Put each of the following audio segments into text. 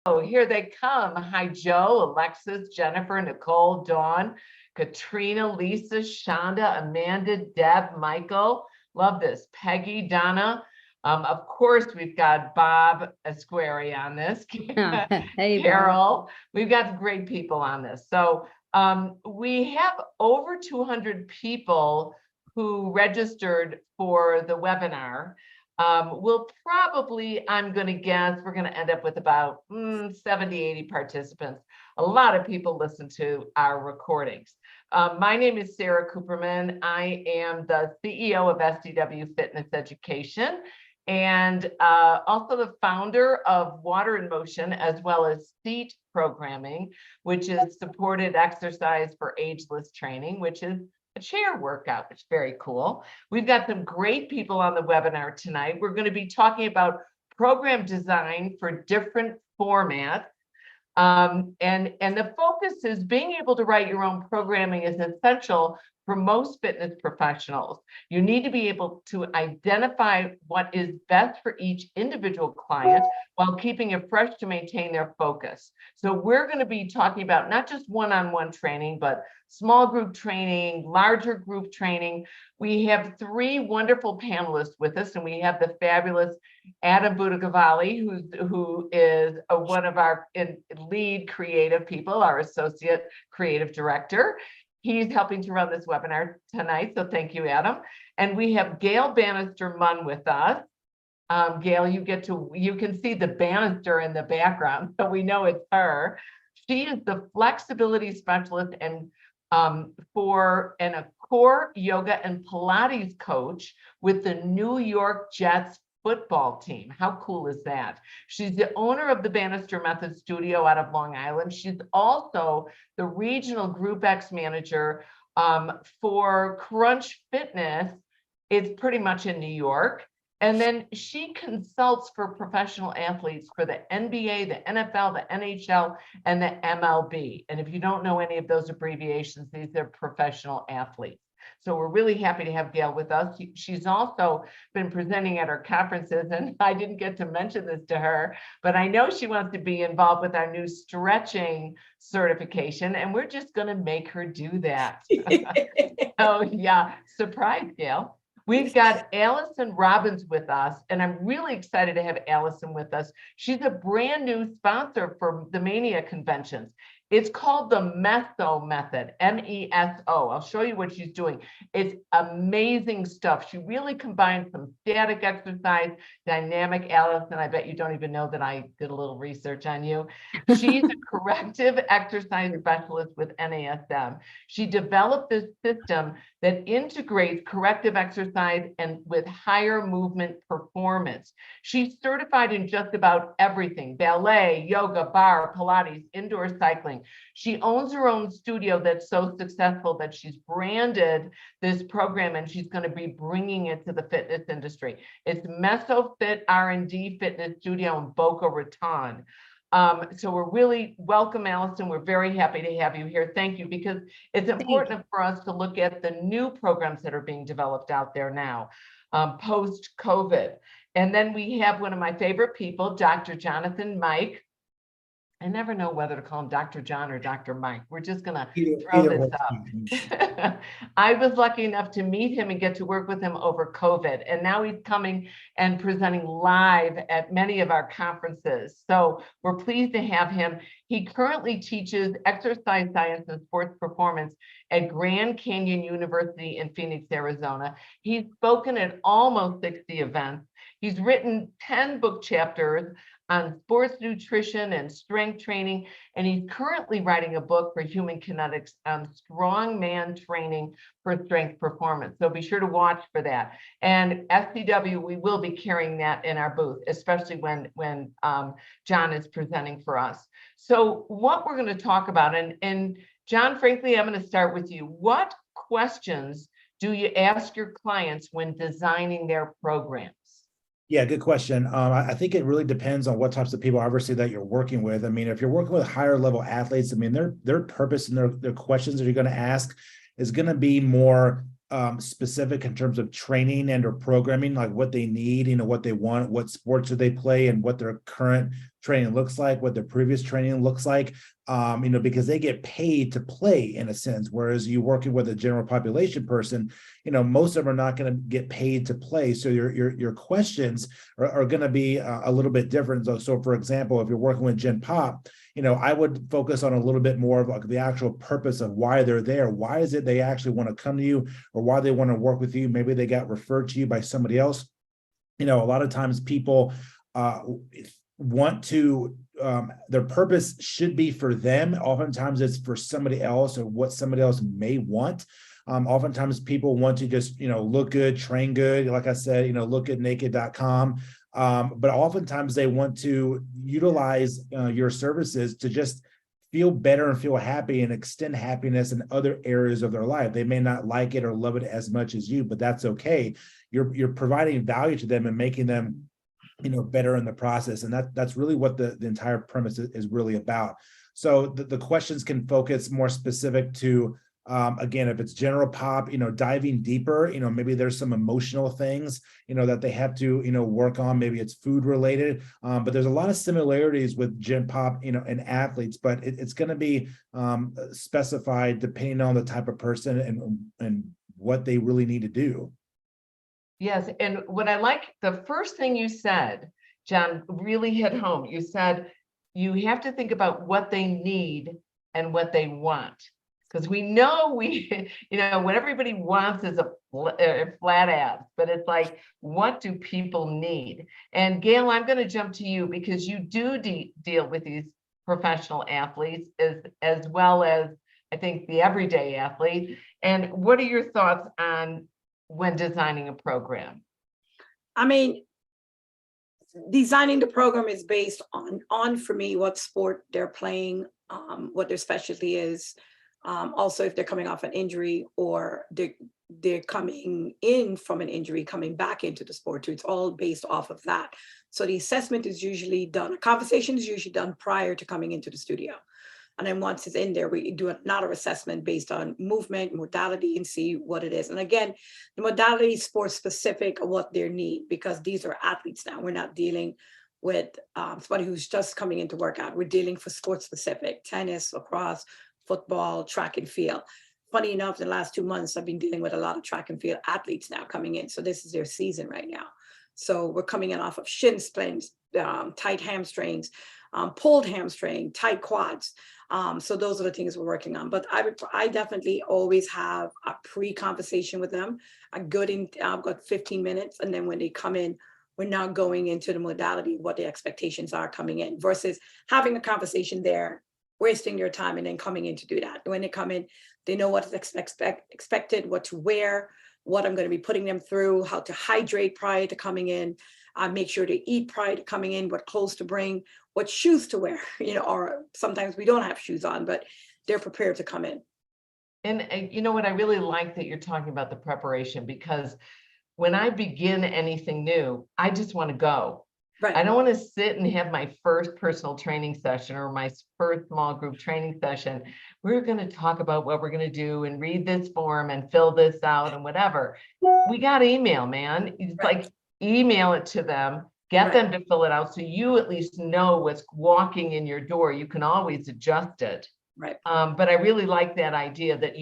Oh, here they come. Hi, Joe, Alexis, Jennifer, Nicole, Dawn, Katrina, Lisa, Shonda, Amanda, Deb, Michael. Love this. Peggy, Donna. Of course, we've got Bob Esqueri on this. Hey, Bob. Carol. We've got great people on this. So we have over 200 people who registered for the webinar. We'll probably, I'm going to guess, we're going to end up with about 70, 80 participants. A lot of people listen to our recordings. My name is Sarah Cooperman. I am the CEO of SDW Fitness Education and also the founder of Water in Motion, as well as SEAT programming, which is supported exercise for ageless training, which is a chair workout, which is very cool. We've got some great people on the webinar tonight. We're going to be talking about program design for different formats. And the focus is being able to write your own programming is essential for most fitness professionals. You need to be able to identify what is best for each individual client while keeping it fresh to maintain their focus. So we're going to be talking about not just one-on-one training, but small group training, larger group training. We have three wonderful panelists with us, and we have the fabulous Adam Budagavalli, who is one of our lead creative people, our associate creative director. He's helping to run this webinar tonight, so thank you, Adam. And we have Gail Bannister-Munn with us. Gail, you can see the banister in the background, so we know it's her. She is the flexibility specialist and a core yoga and Pilates coach with the New York Jets football team. How cool is that? She's the owner of the Bannister Method Studio out of Long Island. She's also the regional Group X manager for Crunch Fitness. It's pretty much in New York. And then she consults for professional athletes for the NBA, the NFL, the NHL, and the MLB. And if you don't know any of those abbreviations, these are professional athletes. So we're really happy to have Gail with us. She's also been presenting at our conferences, and I didn't get to mention this to her, but I know she wants to be involved with our new stretching certification, and we're just going to make her do that. Oh, yeah. Surprise, Gail. We've got Allison Robbins with us, and I'm really excited to have Allison with us. She's a brand new sponsor for the Mania conventions. It's called the MESO method, M-E-S-O. I'll show you what she's doing. It's amazing stuff. She really combines some static exercise, dynamic. Allison, I bet you don't even know that I did a little research on you. She's a corrective exercise specialist with NASM. She developed this system that integrates corrective exercise and with higher movement performance. She's certified in just about everything: ballet, yoga, bar, Pilates, indoor cycling. She owns her own studio that's so successful that she's branded this program, and she's going to be bringing it to the fitness industry. It's MesoFit R&D Fitness Studio in Boca Raton. So we're really welcome, Allison. We're very happy to have you here. Thank you, because it's important for us to look at the new programs that are being developed out there now, post-COVID. And then we have one of my favorite people, Dr. Jonathan Mike. I never know whether to call him Dr. John or Dr. Mike. We're just going to throw this up. I was lucky enough to meet him and get to work with him over COVID. And now he's coming and presenting live at many of our conferences. So we're pleased to have him. He currently teaches exercise science and sports performance at Grand Canyon University in Phoenix, Arizona. He's spoken at almost 60 events. He's written 10 book chapters on sports nutrition and strength training, and he's currently writing a book for Human Kinetics on strongman training for strength performance. So be sure to watch for that. And SDW, we will be carrying that in our booth, especially when John is presenting for us. So what we're going to talk about, and John, frankly, I'm going to start with you. What questions do you ask your clients when designing their programs? Yeah, good question. I think it really depends on what types of people, obviously, that you're working with. I mean, if you're working with higher level athletes, I mean, their purpose and their questions that you're going to ask is going to be more specific in terms of training and or programming, like what they need, what they want, what sports do they play, and what their current training looks like, what their previous training looks like, because they get paid to play in a sense, whereas you working with a general population person, most of them are not going to get paid to play. So your questions are going to be a little bit different. So for example, if you're working with Gen Pop, I would focus on a little bit more of like the actual purpose of why they're there. Why is it they actually want to come to you, or why they want to work with you? Maybe they got referred to you by somebody else. A lot of times people want to, their purpose should be for them. Oftentimes it's for somebody else or what somebody else may want. Oftentimes people want to just, look good, train good. Like I said, lookgoodnaked.com. But oftentimes they want to utilize your services to just feel better and feel happy and extend happiness in other areas of their life. They may not like it or love it as much as you, but that's okay. You're providing value to them and making them, better in the process. And that's really what the entire premise is really about. So the questions can focus more specific to, again, if it's general pop, diving deeper, maybe there's some emotional things, that they have to, work on. Maybe it's food related, but there's a lot of similarities with Gen Pop, and athletes, but it's going to be specified depending on the type of person and what they really need to do. Yes, and what I like, the first thing you said, John, really hit home. You said you have to think about what they need and what they want. Because we know what everybody wants is a flat ass, but it's like, what do people need? And Gail, I'm going to jump to you because you do deal with these professional athletes as well as, I think, the everyday athlete. And what are your thoughts on when designing a program? I mean, designing the program is based on for me, what sport they're playing, what their specialty is. Also, if they're coming off an injury or they're coming in from an injury, coming back into the sport too. It's all based off of that. So the assessment is usually done, a conversation is usually done prior to coming into the studio. And then once it's in there, we do another assessment based on movement, modality, and see what it is. And again, the modality is sport specific of what their need, because these are athletes now. We're not dealing with somebody who's just coming in to work out. We're dealing for sport specific, tennis, lacrosse, football, track and field. Funny enough, in the last 2 months, I've been dealing with a lot of track and field athletes now coming in. So this is their season right now. So we're coming in off of shin splints, tight hamstrings, pulled hamstring, tight quads. So those are the things we're working on. But I definitely always have a pre-conversation with them. I've got 15 minutes. And then when they come in, we're now going into the modality, what the expectations are coming in versus having a conversation there, wasting your time and then coming in to do that. When they come in, they know what is expected, what to wear, what I'm going to be putting them through, how to hydrate prior to coming in, make sure to eat prior to coming in, what clothes to bring, what shoes to wear, or sometimes we don't have shoes on, but they're prepared to come in. And you know what, I really like that you're talking about the preparation, because when I begin anything new, I just want to go. Right. I don't want to sit and have my first personal training session or my first small group training session. We're going to talk about what we're going to do and read this form and fill this out and whatever. We got email, man. It's Right. like email it to them, get them to fill it out so you at least know what's walking in your door. You can always adjust it. Right. But I really like that idea that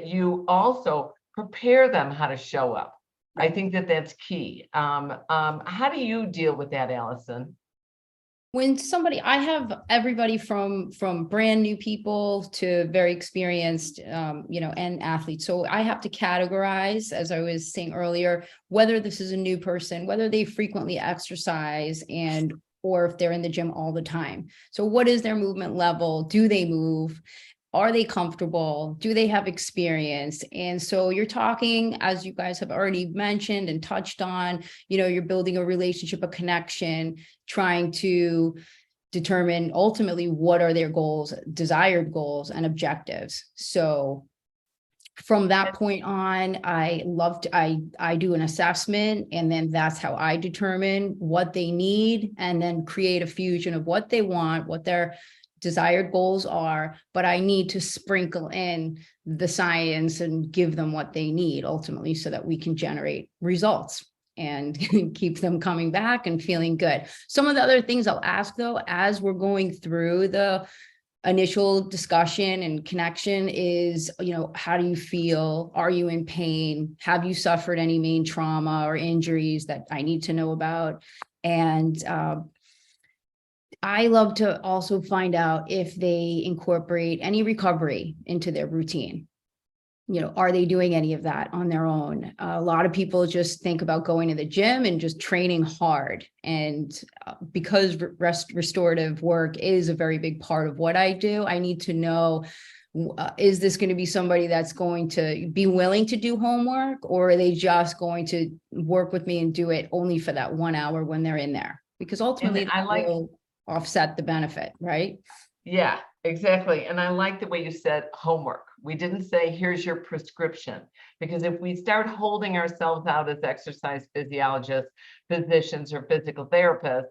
you also prepare them how to show up. I think that's key. How do you deal with that, Allison? When I have everybody from brand new people to very experienced, and athletes. So I have to categorize, as I was saying earlier, whether this is a new person, whether they frequently exercise or if they're in the gym all the time. So what is their movement level? Do they move? Are they comfortable? Do they have experience? And so you're talking, as you guys have already mentioned and touched on, you're building a relationship, a connection, trying to determine ultimately what are their goals, desired goals and objectives. So from that point on, I do an assessment, and then that's how I determine what they need, and then create a fusion of what they want, what their desired goals are, but I need to sprinkle in the science and give them what they need ultimately so that we can generate results. and keep them coming back and feeling good. Some of the other things I'll ask though, as we're going through the initial discussion and connection is, how do you feel? Are you in pain? Have you suffered any main trauma or injuries that I need to know about? And I love to also find out if they incorporate any recovery into their routine. Are they doing any of that on their own? A lot of people just think about going to the gym and just training hard. And because restorative work is a very big part of what I do, I need to know, is this going to be somebody that's going to be willing to do homework, or are they just going to work with me and do it only for that 1 hour when they're in there? Because ultimately I that will offset the benefit, right? Yeah, exactly. And I like the way you said homework. We didn't say, here's your prescription, because if we start holding ourselves out as exercise physiologists, physicians, or physical therapists,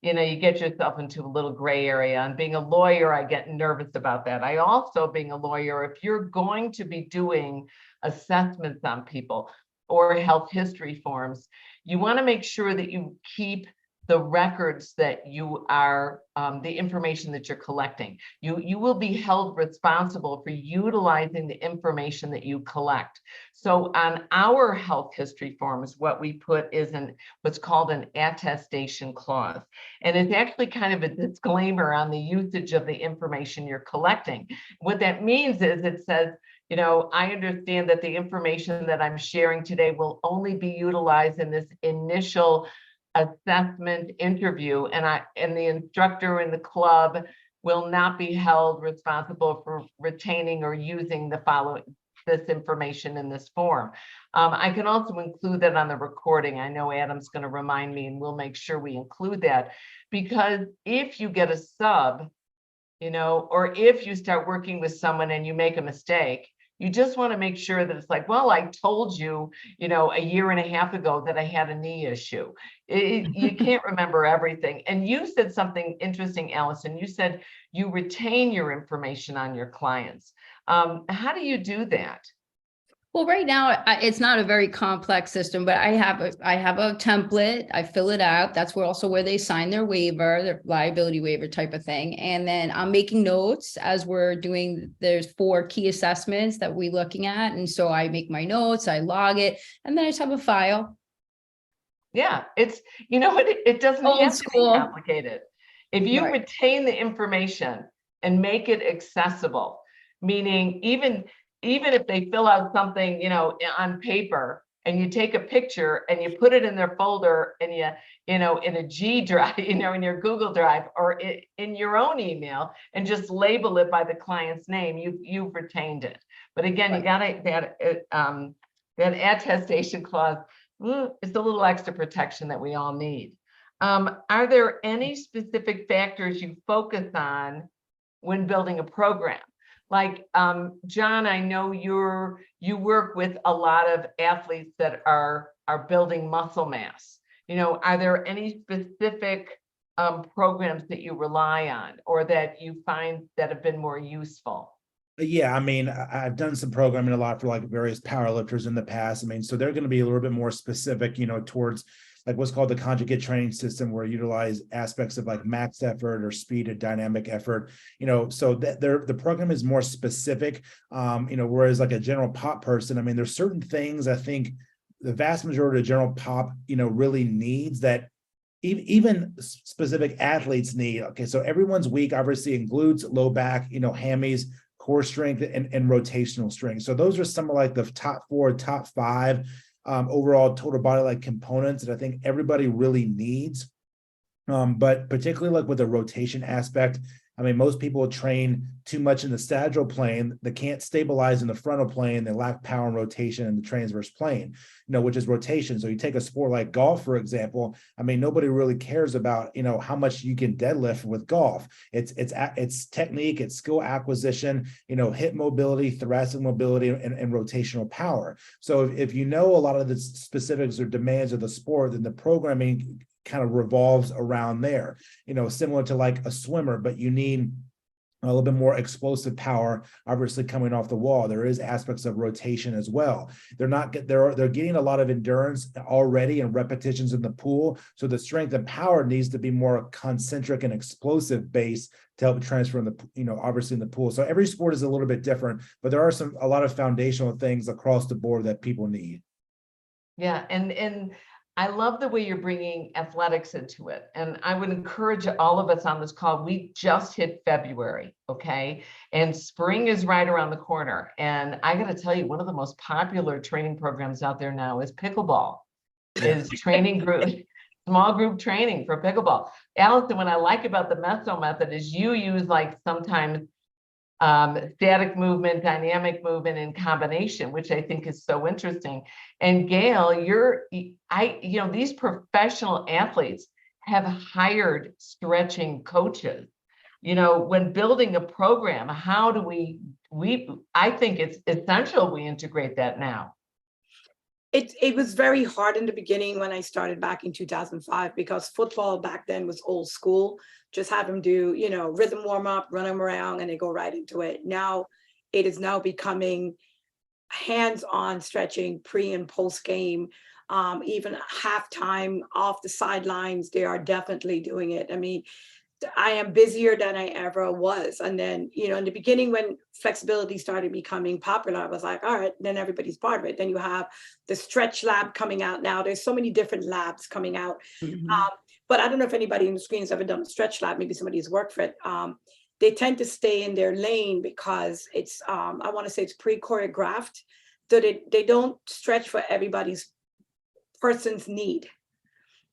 you get yourself into a little gray area. And being a lawyer, I get nervous about that. I also, being a lawyer, if you're going to be doing assessments on people or health history forms, you want to make sure that you keep the records that you are, the information that you're collecting. You will be held responsible for utilizing the information that you collect. So on our health history forms, what we put is what's called an attestation clause. And it's actually kind of a disclaimer on the usage of the information you're collecting. What that means is it says, I understand that the information that I'm sharing today will only be utilized in this initial assessment interview, and the instructor in the club will not be held responsible for retaining or using this information in this form. I can also include that on the recording. I know Adam's going to remind me, and we'll make sure we include that, because if you get a sub, or if you start working with someone and you make a mistake, you just want to make sure that it's like, well, I told you, a year and a half ago that I had a knee issue. You can't remember everything. And you said something interesting, Allison. You said you retain your information on your clients. How do you do that? Well, right now, it's not a very complex system, but I have a template. I fill it out. That's where they sign their waiver, their liability waiver type of thing. And then I'm making notes as we're doing, there's 4 key assessments that we're looking at. And so I make my notes, I log it, and then I just have a file. Yeah, it's, it doesn't Old have to school. be complicated. If you Right. retain the information and make it accessible, meaning even if they fill out something, on paper, and you take a picture and you put it in their folder, and in a G drive, in your Google Drive, or in your own email, and just label it by the client's name, you've retained it. But again, you got that attestation clause. It's a little extra protection that we all need. Are there any specific factors you focus on when building a program? Like, John, I know you work with a lot of athletes that are building muscle mass. Are there any specific programs that you rely on, or that you find that have been more useful? Yeah, I mean, I've done some programming a lot for like various powerlifters in the past. I mean, so they're going to be a little bit more specific, towards like what's called the conjugate training system, where you utilize aspects of like max effort or speed and dynamic effort, so that the program is more specific, whereas like a general pop person, I mean, there's certain things I think the vast majority of general pop, really needs that even specific athletes need. Okay, so everyone's weak, obviously, in glutes, low back, hammies, core strength, and rotational strength. So those are some of like the top 4, top 5 overall total body like components that I think everybody really needs. But particularly like with the rotation aspect, I mean, most people train too much in the sagittal plane. They can't stabilize in the frontal plane. They lack power and rotation in the transverse plane, which is rotation. So you take a sport like golf, for example. I mean, nobody really cares about, how much you can deadlift with golf. It's technique, it's skill acquisition, hip mobility, thoracic mobility, and rotational power. So if you know a lot of the specifics or demands of the sport, then the programming kind of revolves around there, similar to like a swimmer, but you need a little bit more explosive power, obviously coming off the wall. There is aspects of rotation as well. They're getting a lot of endurance already and repetitions in the pool. So the strength and power needs to be more concentric and explosive base to help transfer in the, obviously in the pool. So every sport is a little bit different, but there are a lot of foundational things across the board that people need. Yeah, and I love the way you're bringing athletics into it. And I would encourage all of us on this call, we just hit February, okay? And spring is right around the corner. And I got to tell you, one of the most popular training programs out there now is pickleball, is training group, small group training for pickleball. Allison, what I like about the Meso method is you use like sometimes static movement, dynamic movement in combination, which I think is so interesting. And Gail, these professional athletes have hired stretching coaches. When building a program, how do I think it's essential we integrate that now. It was very hard in the beginning when I started back in 2005, because football back then was old school. Just have them do, rhythm warm up, run them around, and they go right into it. Now it is now becoming hands-on stretching pre and post game, even halftime off the sidelines. They are definitely doing it. I mean, I am busier than I ever was. And then, in the beginning, when flexibility started becoming popular, I was like, all right, then everybody's part of it. Then you have the stretch lab coming out now. There's so many different labs coming out. But I don't know if anybody in the screen has ever done a stretch lab. Maybe somebody's worked for it. They tend to stay in their lane because it's, I want to say it's pre-choreographed. So they don't stretch for everybody's person's need.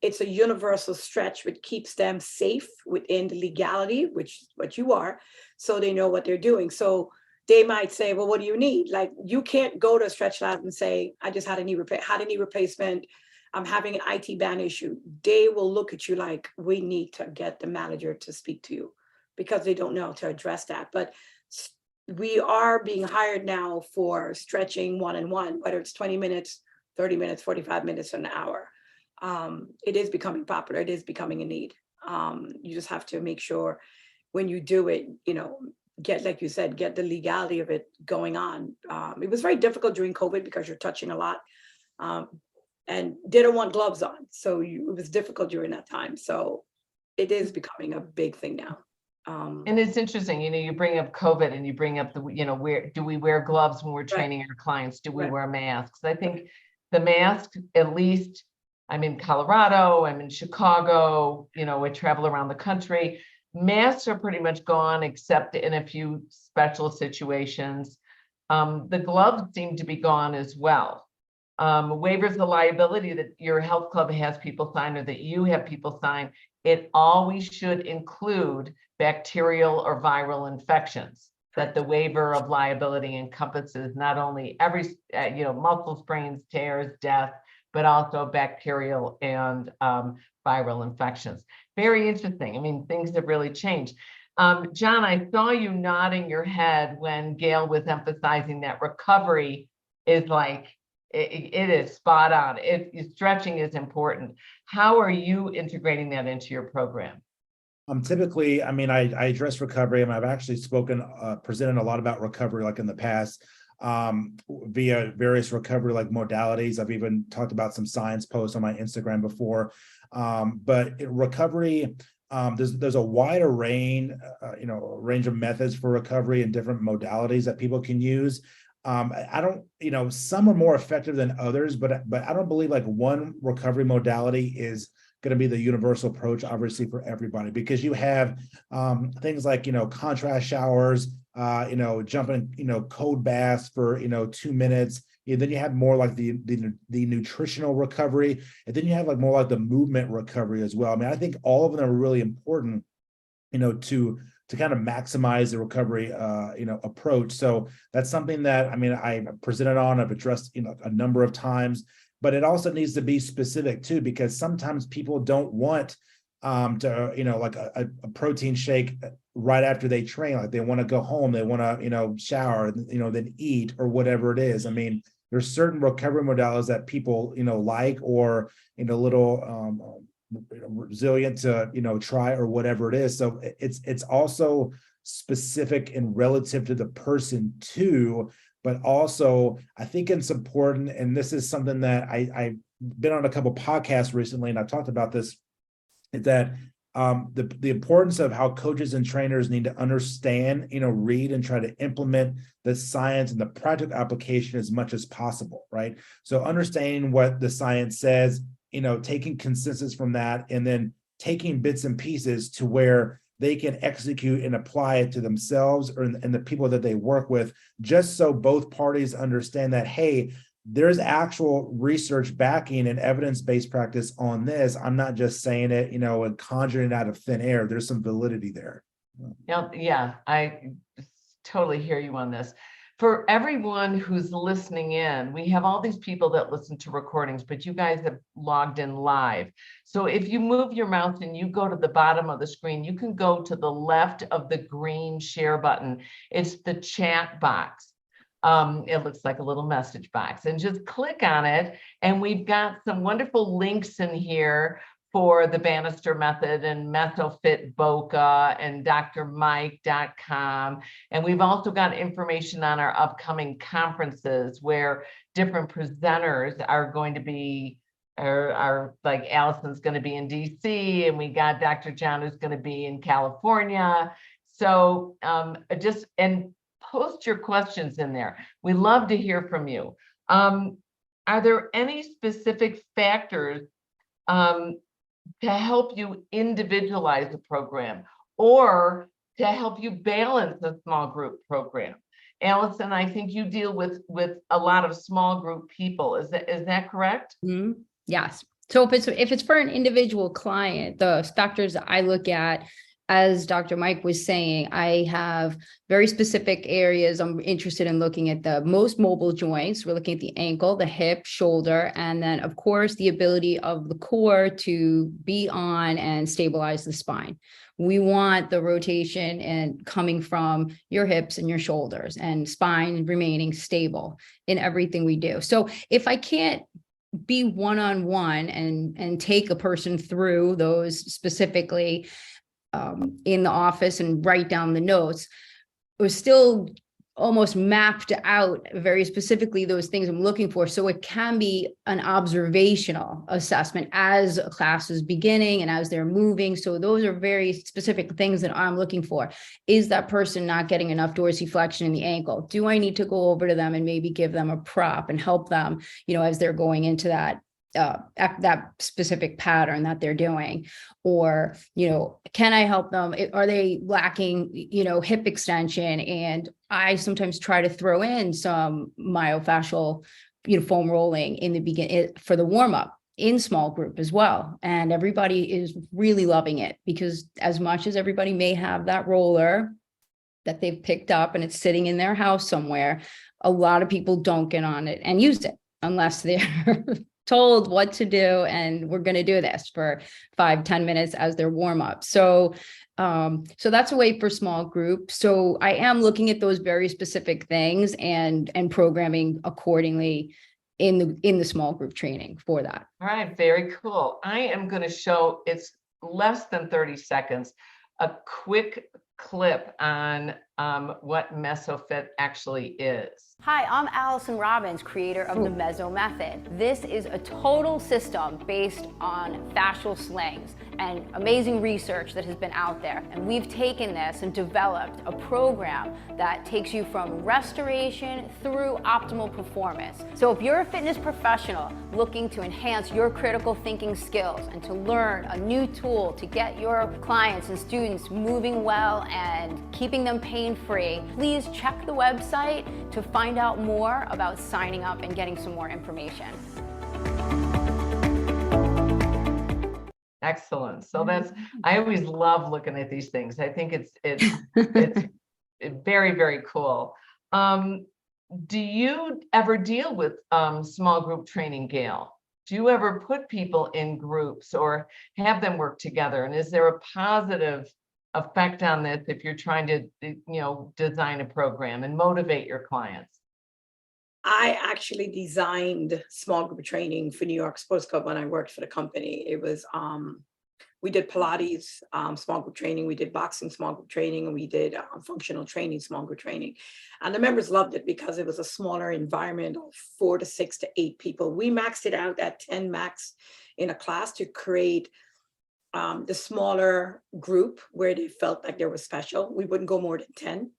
It's a universal stretch which keeps them safe within the legality, which is what you are, so they know what they're doing. So they might say, well, what do you need? Like, you can't go to a stretch lab and say, I just had a knee replacement. I'm having an IT band issue. They will look at you like, we need to get the manager to speak to you, because they don't know to address that. But we are being hired now for stretching one-on-one, whether it's 20 minutes, 30 minutes, 45 minutes, or an hour. It is becoming popular. It is becoming a need. You just have to make sure when you do it, get, like you said, get the legality of it going on. It was very difficult during COVID because you're touching a lot, and they don't want gloves on. So it was difficult during that time. So it is becoming a big thing now. And it's interesting, you bring up COVID and you bring up where do we wear gloves when we're training our clients? Do we wear masks? I think the mask, at least I'm in Colorado, I'm in Chicago, I travel around the country. Masks are pretty much gone, except in a few special situations. The gloves seem to be gone as well. Waivers of liability that your health club has people sign, or that you have people sign, it always should include bacterial or viral infections, that the waiver of liability encompasses not only every, muscle sprains, tears, death, but also bacterial and viral infections. Very interesting. I mean, things have really changed. John, I saw you nodding your head when Gail was emphasizing that recovery is like, it is spot on. Stretching is important. How are you integrating that into your program? Typically, I address recovery, and I've actually presented a lot about recovery, like in the past, via various recovery like modalities. I've even talked about some science posts on my Instagram before. But recovery, there's a wider range, range of methods for recovery and different modalities that people can use. I don't, some are more effective than others, but I don't believe like one recovery modality is going to be the universal approach, obviously, for everybody, because you have things like, contrast showers, jumping, cold baths for, 2 minutes. And then you have more like the nutritional recovery, and then you have like more like the movement recovery as well. I think all of them are really important, to kind of maximize the recovery, approach. So that's something that, I presented on, I've addressed, a number of times, but it also needs to be specific too, because sometimes people don't want to, like a protein shake right after they train. Like they want to go home, they want to, shower, then eat or whatever it is. There's certain recovery modalities that people, like, or, little, resilient to, try or whatever it is. So it's also specific and relative to the person too. But also, I think it's important, and this is something that I've been on a couple podcasts recently, and I've talked about this, is that the importance of how coaches and trainers need to understand, read and try to implement the science and the practical application as much as possible, right? So understanding what the science says, taking consensus from that, and then taking bits and pieces to where they can execute and apply it to themselves and the people that they work with, just so both parties understand that, hey, there's actual research backing and evidence-based practice on this. I'm not just saying it, and conjuring it out of thin air. There's some validity there. Yeah, I totally hear you on this. For everyone who's listening in, we have all these people that listen to recordings, but you guys have logged in live. So if you move your mouse and you go to the bottom of the screen, you can go to the left of the green share button. It's the chat box. It looks like a little message box, and just click on it. And we've got some wonderful links in here for the Bannister method and MesoFit Boca and drmike.com. And we've also got information on our upcoming conferences where different presenters are going to be, are like Allison's going to be in DC, and we got Dr. John who's going to be in California. So and post your questions in there. We love to hear from you. Are there any specific factors to help you individualize the program or to help you balance a small group program? Allison, I think you deal with a lot of small group people. Is that correct? Mhm. Yes. So if it's for an individual client, the factors that I look at, as Dr. Mike was saying, I have very specific areas I'm interested in looking at. The most mobile joints. We're looking at the ankle, the hip, shoulder, and then of course the ability of the core to be on and stabilize the spine. We want the rotation and coming from your hips and your shoulders, and spine remaining stable in everything we do. So if I can't be one-on-one and take a person through those specifically in the office and write down the notes, it was still almost mapped out very specifically those things I'm looking for. So it can be an observational assessment as a class is beginning and as they're moving. So those are very specific things that I'm looking for. Is that person not getting enough dorsiflexion in the ankle? Do I need to go over to them and maybe give them a prop and help them, as they're going into that specific pattern that they're doing? Or, can I help them? Are they lacking, hip extension? And I sometimes try to throw in some myofascial, foam rolling in the beginning for the warm up in small group as well. And everybody is really loving it, because as much as everybody may have that roller that they've picked up and it's sitting in their house somewhere, a lot of people don't get on it and use it unless they're told what to do, and we're going to do this for 5-10 minutes as their warm up. So that's a way for small group. So I am looking at those very specific things and programming accordingly in the small group training for that. All right, very cool. I am going to show, it's less than 30 seconds, a quick clip on what MesoFit actually is. Hi, I'm Allison Robbins, creator of the Meso Method. This is a total system based on fascial slings and amazing research that has been out there. And we've taken this and developed a program that takes you from restoration through optimal performance. So if you're a fitness professional looking to enhance your critical thinking skills and to learn a new tool to get your clients and students moving well and keeping them pain-free, please check the website to find out more about signing up and getting some more information. Excellent. So I always love looking at these things. I think it's very, very cool. Do you ever deal with small group training, Gail? Do you ever put people in groups or have them work together? And is there a positive effect on this if you're trying to, design a program and motivate your clients? I actually designed small group training for New York Sports Club when I worked for the company. It was we did Pilates, small group training, we did boxing, small group training, and we did functional training, small group training. And the members loved it because it was a smaller environment of 4 to 6 to 8 people. We maxed it out at 10 max in a class to create the smaller group where they felt like they were special. We wouldn't go more than 10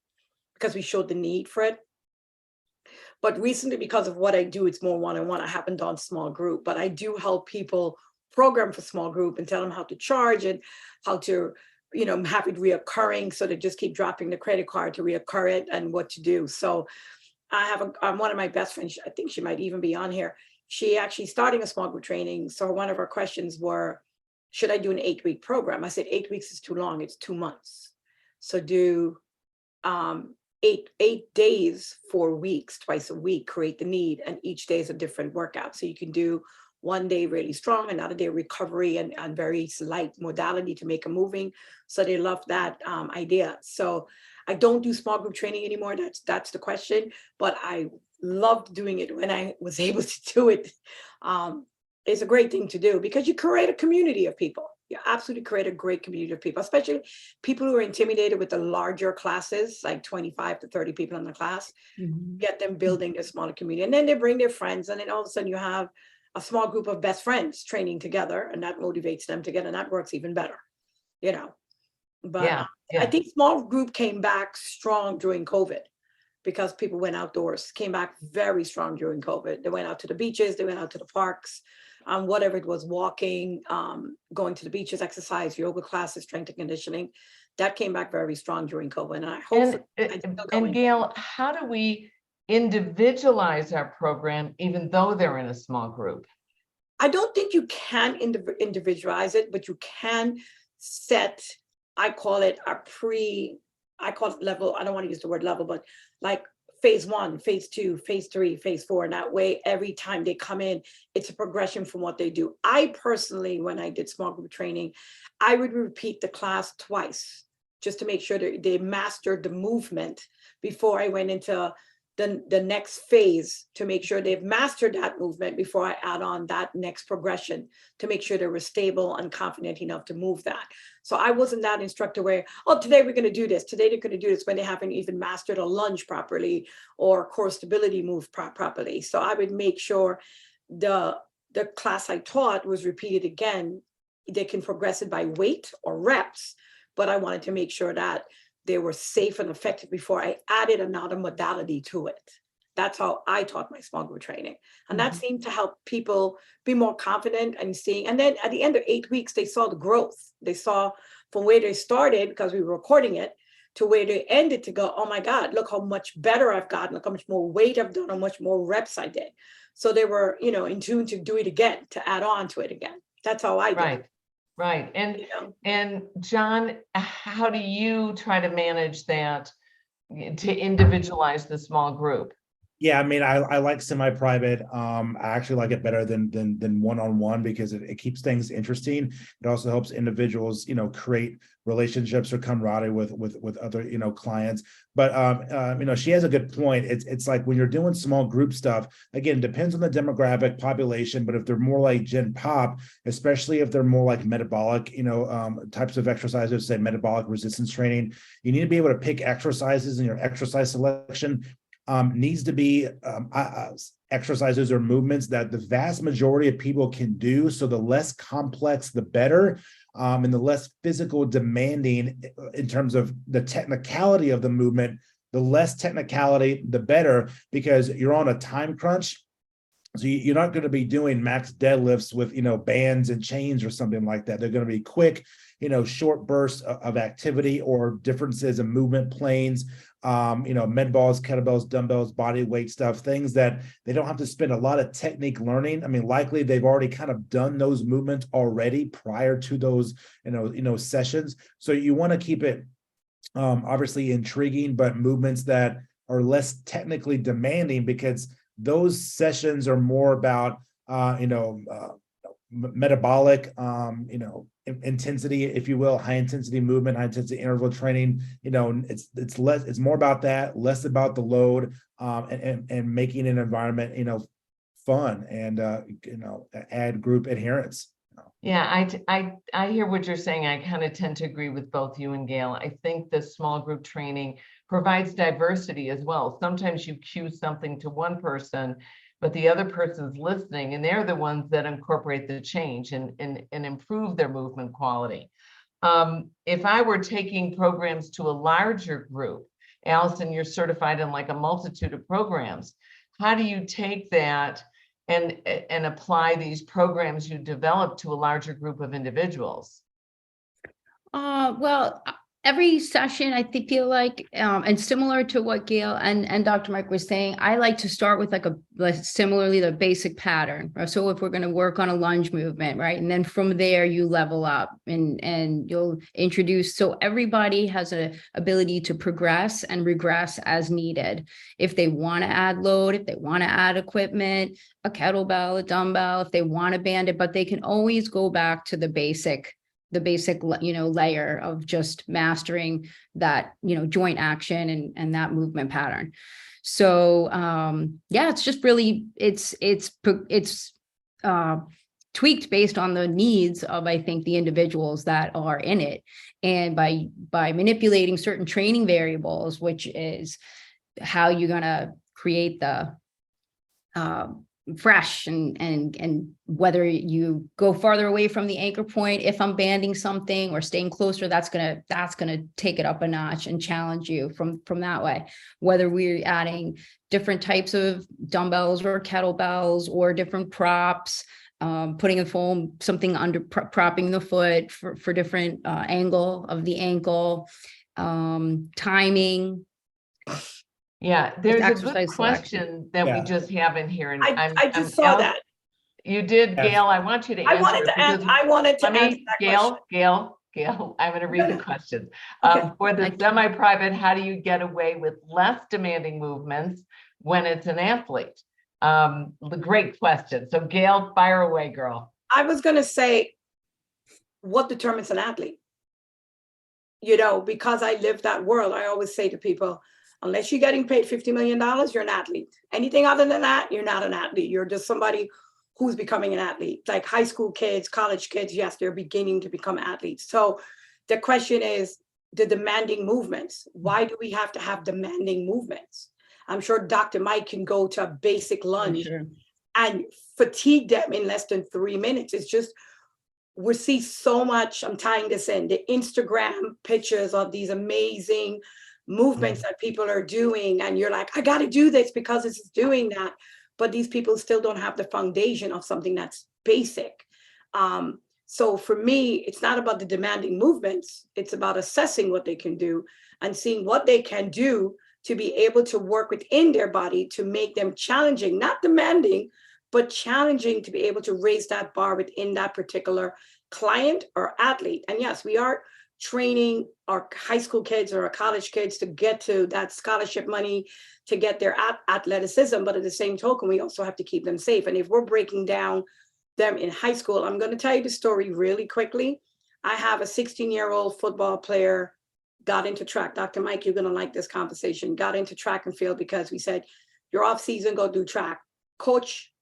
because we showed the need for it. But recently, because of what I do, it's more one-on-one. I haven't done small group, but I do help people program for small group and tell them how to charge and how to, have it reoccurring, so they just keep dropping the credit card to reoccur it and what to do. So I have one of my best friends, I think she might even be on here. She actually starting a small group training. So one of her questions were, should I do an 8-week program? I said, 8 weeks is too long. It's 2 months. So do 8 days, 4 weeks, twice a week, create the need. And each day is a different workout. So you can do one day really strong, another day recovery, and very light modality to make them moving. So they love that idea. So I don't do small group training anymore. That's the question. But I loved doing it when I was able to do it. It's a great thing to do because you create a community of people. You absolutely create a great community of people, especially people who are intimidated with the larger classes, like 25 to 30 people in the class. Get them building a smaller community, and then they bring their friends, and then all of a sudden you have a small group of best friends training together, and that motivates them together, and that works even better, But Yeah, I think small group came back strong during COVID because people went outdoors, came back very strong during COVID. They went out to the beaches, they went out to the parks, whatever it was, walking, going to the beaches, exercise, yoga classes, strength and conditioning. That came back very strong during COVID. And I hope. And Gail, how do we individualize our program even though they're in a small group? I don't think you can individualize it, but you can set, I call it level. I don't want to use the word level, but like phase 1, phase 2, phase 3, phase 4. And that way, every time they come in, it's a progression from what they do. I personally, when I did small group training, I would repeat the class twice just to make sure that they mastered the movement before I went into the next phase, to make sure they've mastered that movement before I add on that next progression, to make sure they were stable and confident enough to move that. So I wasn't that instructor where, oh, today we're going to do this, today they're going to do this, when they haven't even mastered a lunge properly or core stability move properly. So I would make sure the class I taught was repeated again. They can progress it by weight or reps, but I wanted to make sure that they were safe and effective before I added another modality to it. That's how I taught my small group training. And that seemed to help people be more confident and seeing. And then at the end of 8 weeks, they saw the growth. They saw from where they started, because we were recording it, to where they ended, to go, oh my God, look how much better I've gotten, look how much more weight I've done, how much more reps I did. So they were, in tune to do it again, to add on to it again. That's how I did it. Right. And John, how do you try to manage that, to individualize the small group? Yeah, I mean, I like semi-private. I actually like it better than one-on-one because it keeps things interesting. It also helps individuals, create relationships or camaraderie with other, clients. But she has a good point. It's like when you're doing small group stuff, again, depends on the demographic population. But if they're more like Gen Pop, especially if they're more like metabolic, types of exercises, say metabolic resistance training, you need to be able to pick exercises in your exercise selection. Needs to be exercises or movements that the vast majority of people can do. So the less complex, the better, and the less physical demanding in terms of the technicality of the movement, the less technicality, the better, because you're on a time crunch. So you're not going to be doing max deadlifts with, bands and chains or something like that. They're going to be quick, short bursts of activity or differences in movement planes, med balls, kettlebells, dumbbells, body weight stuff, things that they don't have to spend a lot of technique learning. I mean, likely they've already kind of done those movements already prior to those, sessions. So you want to keep it obviously intriguing, but movements that are less technically demanding, because those sessions are more about, metabolic, intensity, if you will, high intensity movement, high intensity interval training. It's more about that, less about the load, and making an environment, fun and, add group adherence. Yeah, I hear what you're saying. I kind of tend to agree with both you and Gail. I think the small group training provides diversity as well. Sometimes you cue something to one person, but the other person's listening, and they're the ones that incorporate the change and improve their movement quality. If I were taking programs to a larger group, Allison, you're certified in like a multitude of programs. How do you take that and apply these programs you develop to a larger group of individuals? Well, every session, I feel like, and similar to what Gail and Dr. Mike was saying, I like to start with like similarly the basic pattern. So if we're going to work on a lunge movement, right? And then from there you level up and you'll introduce, so everybody has an ability to progress and regress as needed. If they want to add load, if they want to add equipment, a kettlebell, a dumbbell, if they want to band it, but they can always go back to the basic, layer of just mastering that, joint action and that movement pattern. So, yeah, it's just really, it's tweaked based on the needs of, I think, the individuals that are in it. And by manipulating certain training variables, which is how you're going to create the, fresh and whether you go farther away from the anchor point, if I'm banding something or staying closer, that's gonna take it up a notch and challenge you from that way. Whether we're adding different types of dumbbells or kettlebells or different props, putting a foam, something under propping the foot for different angle of the ankle, timing. Yeah, there's a good exercise question that we Yeah. just have in here, and I just saw that. You did, Yes. Gail. I want you to answer. I wanted to because ask, I wanted to Let answer me, that question. Gail, I'm gonna read the question. Okay. For the semi-private, how do you get away with less demanding movements when it's an athlete? The great question. So Gail, fire away, girl. I was gonna say, what determines an athlete? Because I live that world, I always say to people, unless you're getting paid $50 million, you're an athlete. Anything other than that, you're not an athlete. You're just somebody who's becoming an athlete. Like high school kids, college kids, yes, they're beginning to become athletes. So the question is the demanding movements. Why do we have to have demanding movements? I'm sure Dr. Mike can go to a basic lunge and fatigue them in less than 3 minutes. It's just, we see so much, I'm tying this in, the Instagram pictures of these amazing movements that people are doing. And you're like, I got to do this because it's doing that. But these people still don't have the foundation of something that's basic. So for me, it's not about the demanding movements. It's about assessing what they can do and seeing what they can do to be able to work within their body to make them challenging, not demanding, but challenging to be able to raise that bar within that particular client or athlete. And yes, we are training our high school kids or our college kids to get to that scholarship money, to get their athleticism. But at the same token, we also have to keep them safe. And if we're breaking down them in high school, I'm going to tell you the story really quickly. I have a 16-year-old football player, got into track. Dr. Mike, you're going to like this conversation. Got into track and field because we said, you're off season, go do track. Coach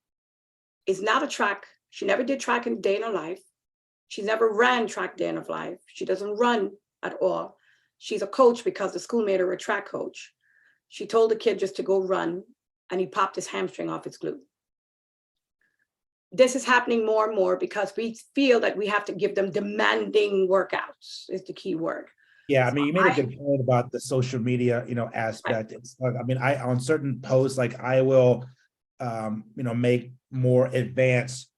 is not a track. She never did track in a day in her life. She's never ran track day in her life. She doesn't run at all. She's a coach because the school made her a track coach. She told the kid just to go run, and he popped his hamstring off his glute. This is happening more and more because we feel that we have to give them demanding workouts is the key word. Yeah, I mean, you made a good point about the social media, aspect. It's like, I mean, on certain posts, like I will, make more advanced,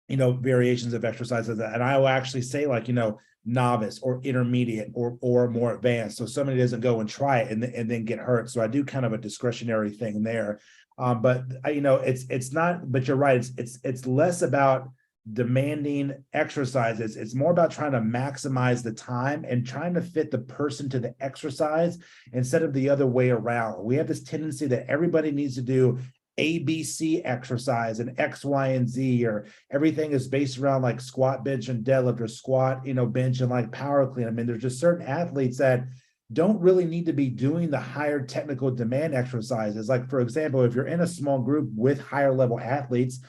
variations of exercises, and I will actually say like, novice or intermediate or more advanced, so somebody doesn't go and try it and then get hurt. So I do kind of a discretionary thing there, but it's not. But you're right. It's less about demanding exercises. It's more about trying to maximize the time and trying to fit the person to the exercise instead of the other way around. We have this tendency that everybody needs to do ABC exercise and X, Y, and Z, or everything is based around like squat, bench, and deadlift, or squat, bench, and like power clean. I mean, there's just certain athletes that don't really need to be doing the higher technical demand exercises. Like, for example, if you're in a small group with higher level athletes,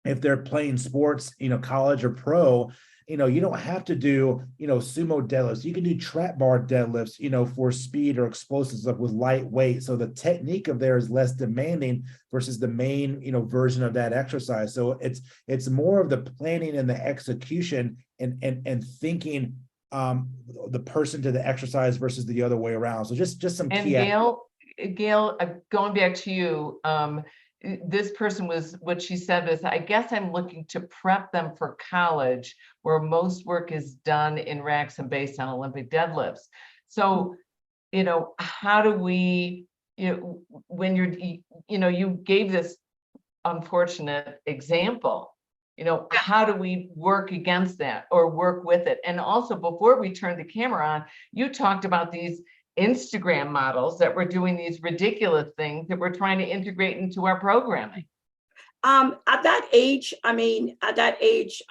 if they're playing sports, college or pro, you don't have to do, sumo deadlifts. You can do trap bar deadlifts, for speed or explosive stuff with light weight. So the technique of there is less demanding versus the main, version of that exercise. So it's more of the planning and the execution and thinking the person to the exercise versus the other way around. So just some And key. Gail, going back to you, this person was, what she said is, I guess I'm looking to prep them for college where most work is done in racks and based on Olympic deadlifts. So, how do we, when you gave this unfortunate example, how do we work against that or work with it? And also, before we turned the camera on, you talked about these Instagram models that were doing these ridiculous things that we're trying to integrate into our programming. At that age,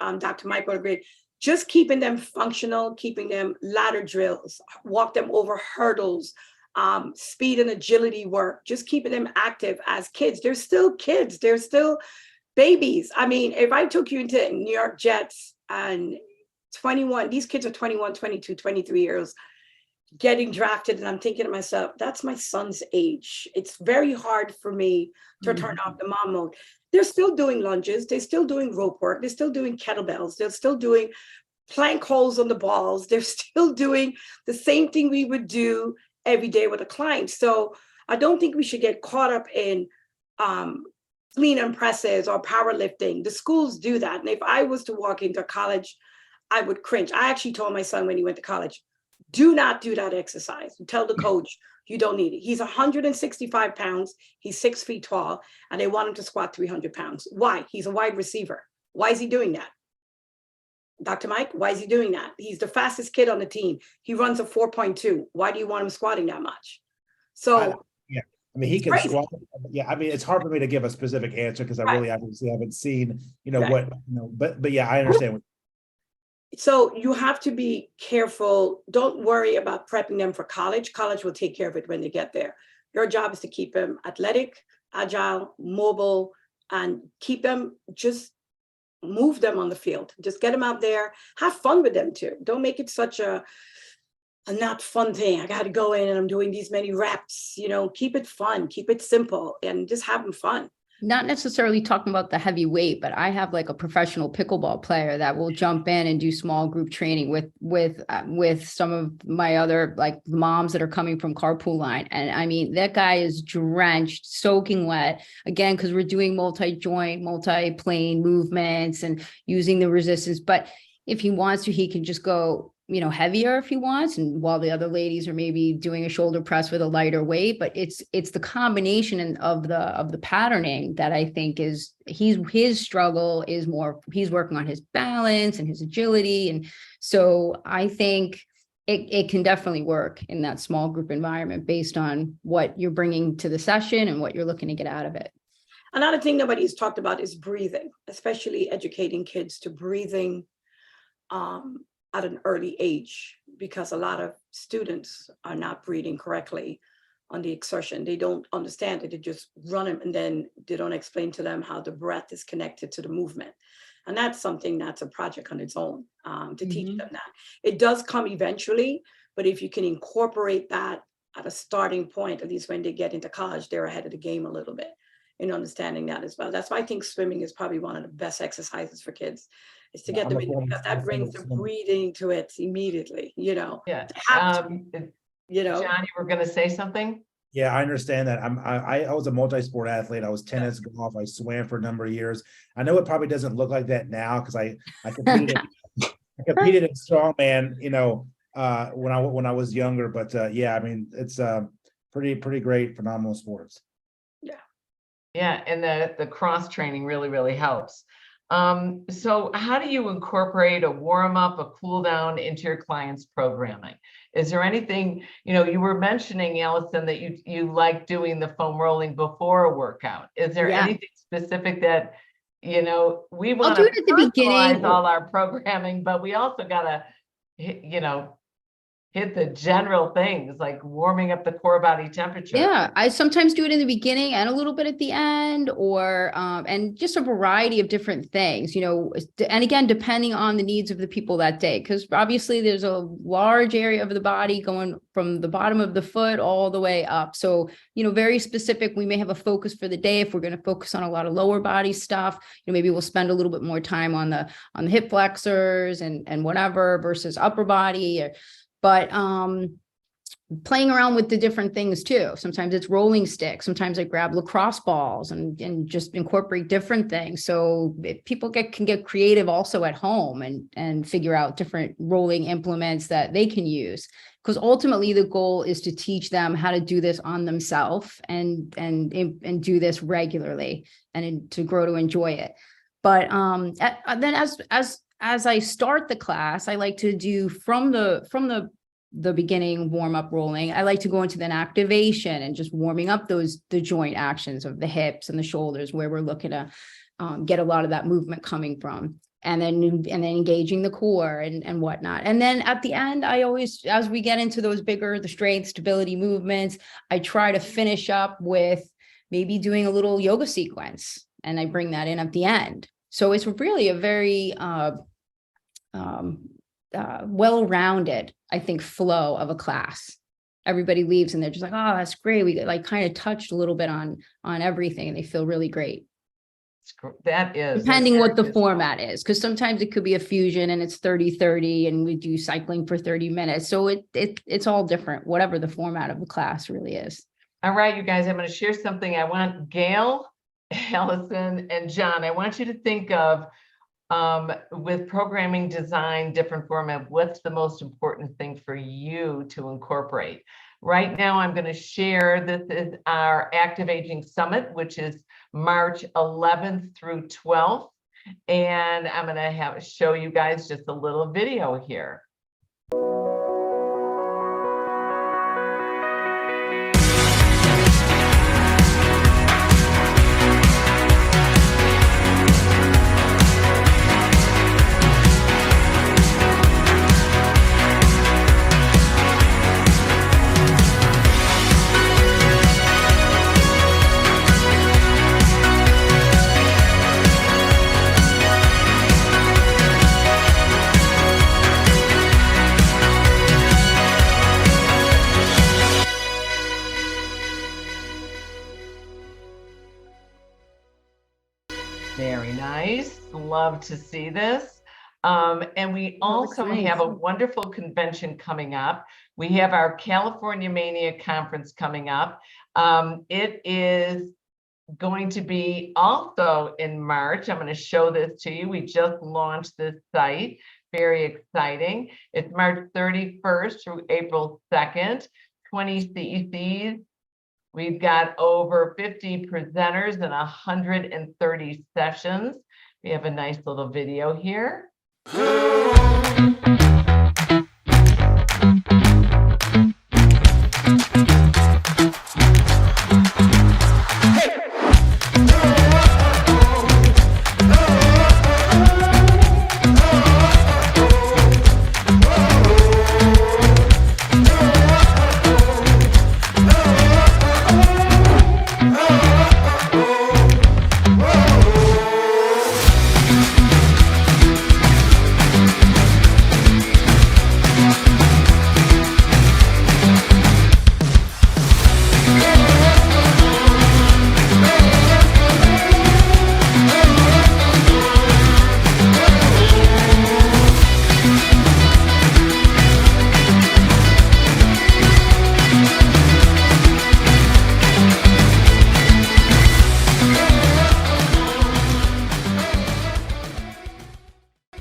Dr. Mike would agree, just keeping them functional, keeping them ladder drills, walk them over hurdles, speed and agility work, just keeping them active as kids. They're still kids. They're still babies. I mean, if I took you into New York Jets and 21, these kids are 21, 22, 23 years getting drafted, and I'm thinking to myself, that's my son's age. It's very hard for me to turn off the mom mode. They're still doing lunges. They're still doing rope work. They're still doing kettlebells. They're still doing plank holes on the balls. They're still doing the same thing we would do every day with a client. So I don't think we should get caught up in clean and presses or powerlifting. The schools do that. And if I was to walk into college, I would cringe. I actually told my son when he went to college, do not do that exercise. Tell the coach you don't need it. He's 165 pounds. He's 6 feet tall, and they want him to squat 300 pounds. Why? He's a wide receiver. Why is he doing that? Dr. Mike, why is he doing that? He's the fastest kid on the team. He runs a 4.2. Why do you want him squatting that much? So He can crazy. squat. Yeah, it's hard for me to give a specific answer because I really obviously haven't seen, Right. but yeah, I understand. So you have to be careful. Don't worry about prepping them for college. College will take care of it when they get there. Your job is to keep them athletic, agile, mobile, and keep them, just move them on the field. Just get them out there. Have fun with them too. Don't make it such a not fun thing. I got to go in and I'm doing these many reps. Keep it fun, keep it simple, and just have them fun. Not necessarily talking about the heavy weight, but I have like a professional pickleball player that will jump in and do small group training with some of my other like moms that are coming from carpool line. And I mean, that guy is drenched, soaking wet, again, because we're doing multi-joint, multi-plane movements and using the resistance. But if he wants to, he can just go, heavier if he wants. And while the other ladies are maybe doing a shoulder press with a lighter weight, but it's the combination of the patterning that I think is his struggle is more, he's working on his balance and his agility. And so I think it can definitely work in that small group environment based on what you're bringing to the session and what you're looking to get out of it. Another thing nobody's talked about is breathing, especially educating kids to breathing at an early age, because a lot of students are not breathing correctly on the exertion. They don't understand it. They just run them, and then they don't explain to them how the breath is connected to the movement. And that's something that's a project on its own, to teach them that. It does come eventually, but if you can incorporate that at a starting point, at least when they get into college, they're ahead of the game a little bit in understanding that as well. That's why I think swimming is probably one of the best exercises for kids, is to get them in, because that brings the breathing to it immediately, Yeah. John, you were going to say something? Yeah, I understand that. I was a multi-sport athlete. I was tennis, golf. I swam for a number of years. I know it probably doesn't look like that now because I competed in strongman, when I was younger. But yeah, I mean, it's pretty great, phenomenal sports. Yeah, and the cross training really helps. So how do you incorporate a warm up, a cool down into your clients' programming? Is there anything, you were mentioning, Allison, that you like doing the foam rolling before a workout. Is there anything specific that, we want to do it at the beginning, all our programming, but we also gotta, hit the general things like warming up the core body temperature. Yeah, I sometimes do it in the beginning and a little bit at the end, or and just a variety of different things, you know, and again, depending on the needs of the people that day, because obviously there's a large area of the body going from the bottom of the foot all the way up. So, you know, very specific, we may have a focus for the day. If we're going to focus on a lot of lower body stuff, you know, maybe we'll spend a little bit more time on the hip flexors and whatever versus upper body. But playing around with the different things too. Sometimes it's rolling sticks. Sometimes I grab lacrosse balls and just incorporate different things. So people can get creative also at home and figure out different rolling implements that they can use. Because ultimately the goal is to teach them how to do this on themselves and do this regularly and to grow to enjoy it. But then as I start the class, I like to do from the beginning warm up rolling. I like to go into then activation and just warming up the joint actions of the hips and the shoulders where we're looking to get a lot of that movement coming from. And then engaging the core and whatnot. And then at the end, I always, as we get into those bigger, the strength, stability movements, I try to finish up with maybe doing a little yoga sequence, and I bring that in at the end. So it's really a very well-rounded, I think, flow of a class. Everybody leaves and they're just like, oh, that's great. We like kind of touched a little bit on everything, and they feel really great. That is. Depending what the format is, because sometimes it could be a fusion and it's 30-30 and we do cycling for 30 minutes. So it's all different, whatever the format of the class really is. All right, you guys, I'm going to share something. I want Gail, Allison, and John, I want you to think of with programming design, different format, what's the most important thing for you to incorporate? Right now, I'm going to share, this is our Active Aging Summit, which is March 11th through 12th. And I'm going to show you guys just a little video here. Very nice. Love to see this. And we also have a wonderful convention coming up. We have our California Mania Conference coming up. It is going to be also in March. I'm going to show this to you. We just launched this site. Very exciting. It's March 31st through April 2nd, 20 CECs. We've got over 50 presenters and 130 sessions. We have a nice little video here.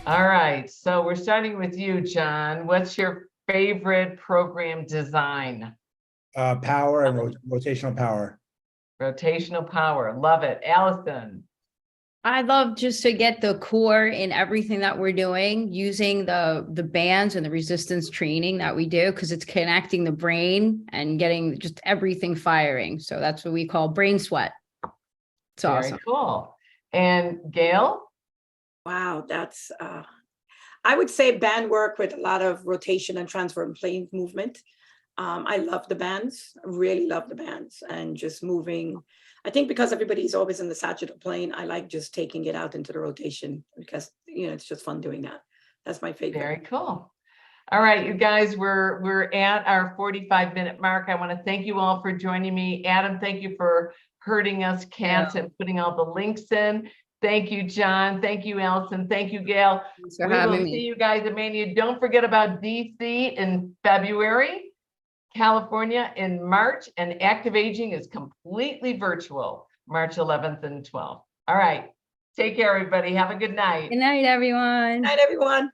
All right, so we're starting with you, John. What's your favorite program design? Power and rotational power. Rotational power, love it. Allison. I love just to get the core in everything that we're doing, using the bands and the resistance training that we do, because it's connecting the brain and getting just everything firing. So that's what we call brain sweat. It's awesome. Very cool. And Gail? Wow, that's I would say band work with a lot of rotation and transfer and plane movement. I love the bands, really love the bands, and just moving. I think because everybody's always in the sagittal plane, I like just taking it out into the rotation because, you know, it's just fun doing that. That's my favorite. Very cool. All right, you guys, we're at our 45-minute mark. I want to thank you all for joining me. Adam, thank you for herding us cats and putting all the links in. Thank you, John. Thank you, Allison. Thank you, Gail. Thanks for We will having see me. you guys at Mania. Don't forget about DC in February, California in March, and Active Aging is completely virtual, March 11th and 12th. All right. Take care, everybody. Have a good night. Good night, everyone. Good night, everyone.